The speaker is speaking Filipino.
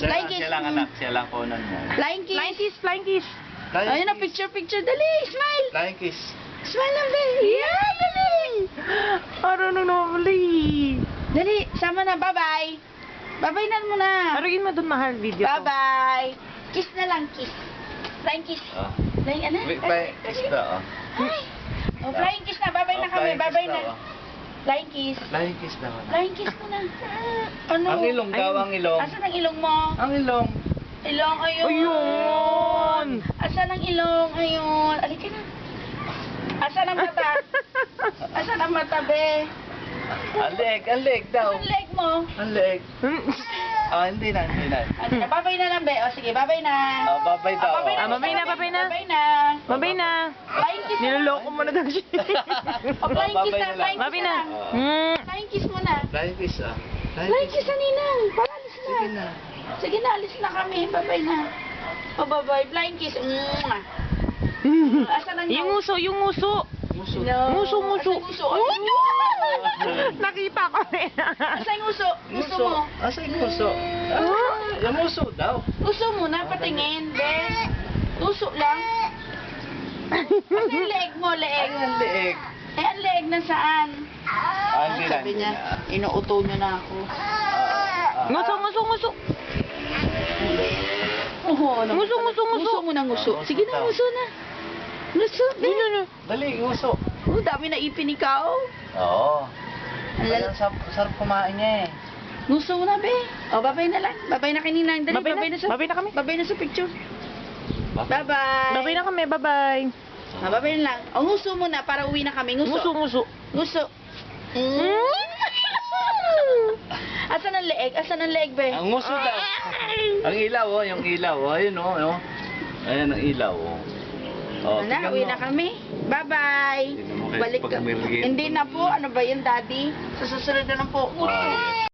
Flying kiss. Siya lang anak, siya lang kunan mo. Flying kiss. Flying kiss, flying kiss. Ayun na, picture. Dali, smile. Flying kiss. Smile lang, babe. Yeah, dali. Marunong na mabali. Dali, sama na. Bye-bye. Bye-bye na muna. Arugin mo dun, mahal, video to. Bye-bye. Kiss na lang, kiss. Flying kiss. Oh. Flying, ano? Flying kiss daw. Hi. Oh, flying kiss na. Bye-bye na kami. Bye-bye na. Flying kiss. Flying kiss daw. Flying kiss muna. Ano? Ang ilong daw, ang ilong. Asan ang ilong mo? Ang ilong. Ilong, ayun. Ayun. Asan ang ilong? Ayun. Alika na. Asan ang mata? Asan ang mata, be? Ang leg daw. Ang leg mo? Ang leg. Ah, hindi na. Ano, babay na lang, be. O, sige, babay na. Ah, babay daw. Ah, babay na. Babay na. Mabay na. Flying kiss na. Niloloko mo na daw siya. O, flying kiss na. Flying Mabay kiss na. na. Flying kiss muna. Flying kiss ah. Flying kiss na, Ninang. Para alis na. Sige na. Sige na, alis na kami. Babay na. O, babay. Flying kiss. Mwah. Asan ang Yung nguso, yung nguso. Muso. No. Nguso. Asan yung nguso? Nakita ko na. Asan yung nguso? Nguso mo? Asa yung muso? Yung muso daw. Nguso muna, patingin. Bes. Nguso lang. Asan yung leeg mo, Ay, leeg? ang leeg. Eh, ang leeg na saan? Ah, hindi na. Sabi niya, inuuto niyo na ako. Nguso. Oo, ano? Nguso. Nguso mo na nguso. Sige na, nguso na. Nguso, be. Dali, muso. Oh, dami na ipin ikaw. Oo. Ang lal- Sarap kumain niya eh. Nguso mo na, be. O, babay na lang. Babay na kaninang. Dali, Babay na. Babay na kami. Babay na sa picture. Bye-bye. Babay na kami, bye-bye. Ah, babay na lang. O, nguso mo na para uwi na kami. Nguso. Nguso. Nguso. Asan ang leeg? Asan ang leeg, be? Ang muso daw. Ang ilaw oh, yung ilaw oh. Ayun oh. Ayan ang ilaw oh. Oh, Wala, tingnan uwi mo. na kami. Bye-bye. Hindi na mo kayo Balik ka. pagmirgin. Hindi na po. Ano ba yun, daddy? Sa susunod na lang po. Ah,